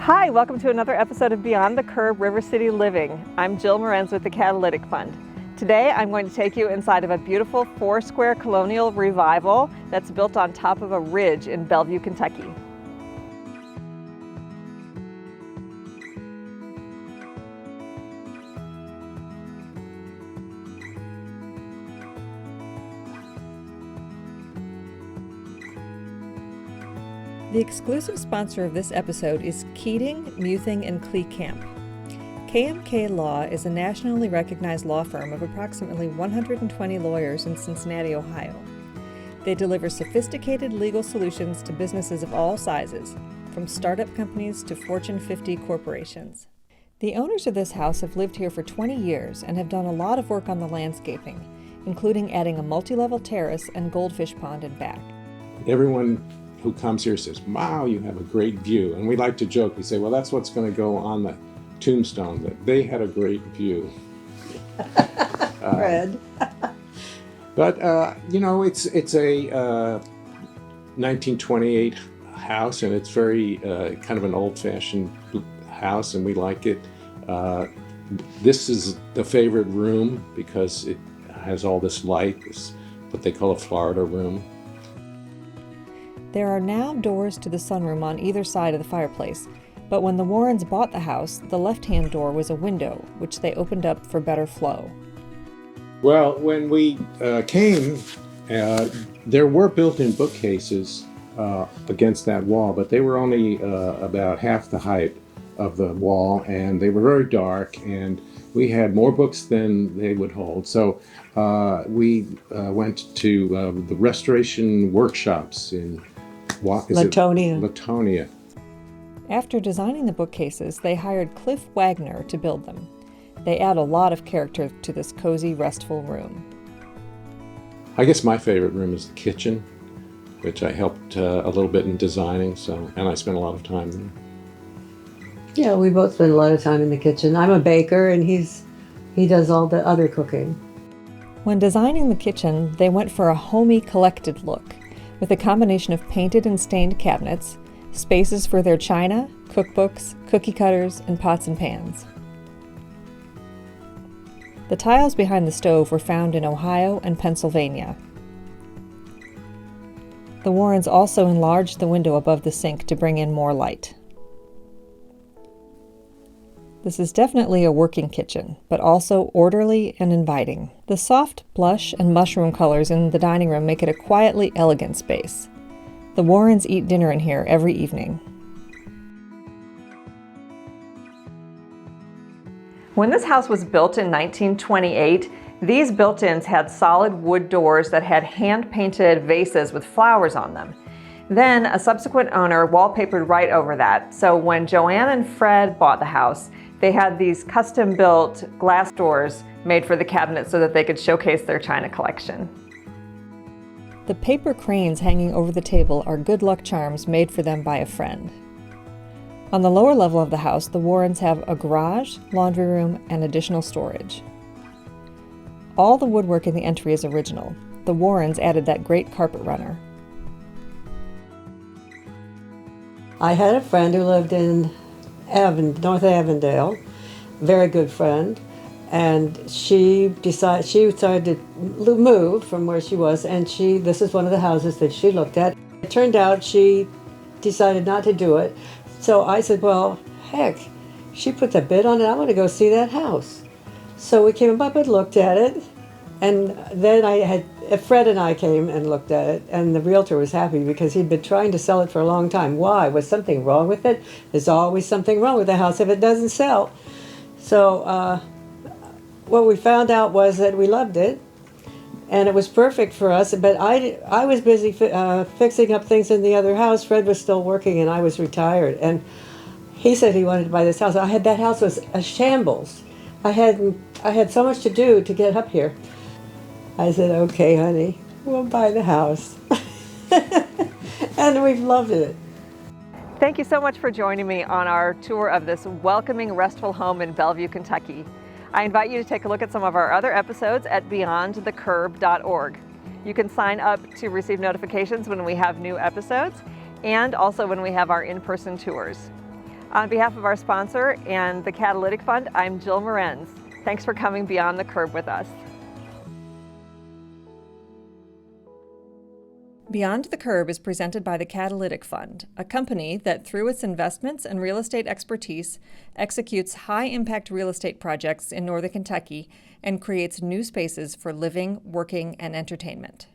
Hi, welcome to another episode of Beyond the Curb River City Living. I'm Jill Morenz with the Catalytic Fund. Today I'm going to take you inside of a beautiful 4-square colonial revival that's built on top of a ridge in Bellevue, Kentucky. The exclusive sponsor of this episode is Keating, Muthing & Kleekamp. KMK Law is a nationally recognized law firm of approximately 120 lawyers in Cincinnati, Ohio. They deliver sophisticated legal solutions to businesses of all sizes, from startup companies to Fortune 50 corporations. The owners of this house have lived here for 20 years and have done a lot of work on the landscaping, including adding a multi-level terrace and goldfish pond in back. Everyone who comes here says, wow, you have a great view. And we like to joke, we say, well, that's what's going to go on the tombstone, that they had a great view. Fred. But, it's a 1928 house, and it's very kind of an old-fashioned house, and we like it. This is the favorite room because it has all this light, this what they call a Florida room. There are now doors to the sunroom on either side of the fireplace, but when the Warrens bought the house, the left-hand door was a window, which they opened up for better flow. Well, when we came, there were built-in bookcases against that wall, but they were only about half the height of the wall, and they were very dark, and we had more books than they would hold. So we went to the restoration workshops in Latonia. After designing the bookcases, they hired Cliff Wagner to build them. They add a lot of character to this cozy, restful room. I guess my favorite room is the kitchen, which I helped a little bit in designing, and I spent a lot of time there. Yeah, we both spend a lot of time in the kitchen. I'm a baker, and he does all the other cooking. When designing the kitchen, they went for a homey, collected look, with a combination of painted and stained cabinets, spaces for their china, cookbooks, cookie cutters, and pots and pans. The tiles behind the stove were found in Ohio and Pennsylvania. The Warrens also enlarged the window above the sink to bring in more light. This is definitely a working kitchen, but also orderly and inviting. The soft blush and mushroom colors in the dining room make it a quietly elegant space. The Warrens eat dinner in here every evening. When this house was built in 1928, these built-ins had solid wood doors that had hand-painted vases with flowers on them. Then a subsequent owner wallpapered right over that. So when Joanne and Fred bought the house, they had these custom-built glass doors made for the cabinets so that they could showcase their china collection. The paper cranes hanging over the table are good luck charms made for them by a friend. On the lower level of the house, the Warrens have a garage, laundry room, and additional storage. All the woodwork in the entry is original. The Warrens added that great carpet runner. I had a friend who lived in North Avondale, very good friend, and she decided to move from where she was, and this is one of the houses that she looked at. It turned out she decided not to do it, so I said, well, heck, she put the bid on it, I want to go see that house. So we came up and looked at it, and then Fred and I came and looked at it, and the realtor was happy because he'd been trying to sell it for a long time. Why? Was something wrong with it? There's always something wrong with the house if it doesn't sell. So what we found out was that we loved it, and it was perfect for us, but I was busy fixing up things in the other house. Fred was still working, and I was retired, and he said he wanted to buy this house. That house was a shambles. I had so much to do to get up here. I said, okay, honey, we'll buy the house. And we've loved it. Thank you so much for joining me on our tour of this welcoming, restful home in Bellevue, Kentucky. I invite you to take a look at some of our other episodes at beyondthecurb.org. You can sign up to receive notifications when we have new episodes and also when we have our in-person tours. On behalf of our sponsor and the Catalytic Fund, I'm Jill Morenz. Thanks for coming Beyond the Curb with us. Beyond the Curb is presented by the Catalytic Fund, a company that, through its investments and real estate expertise, executes high-impact real estate projects in Northern Kentucky and creates new spaces for living, working, and entertainment.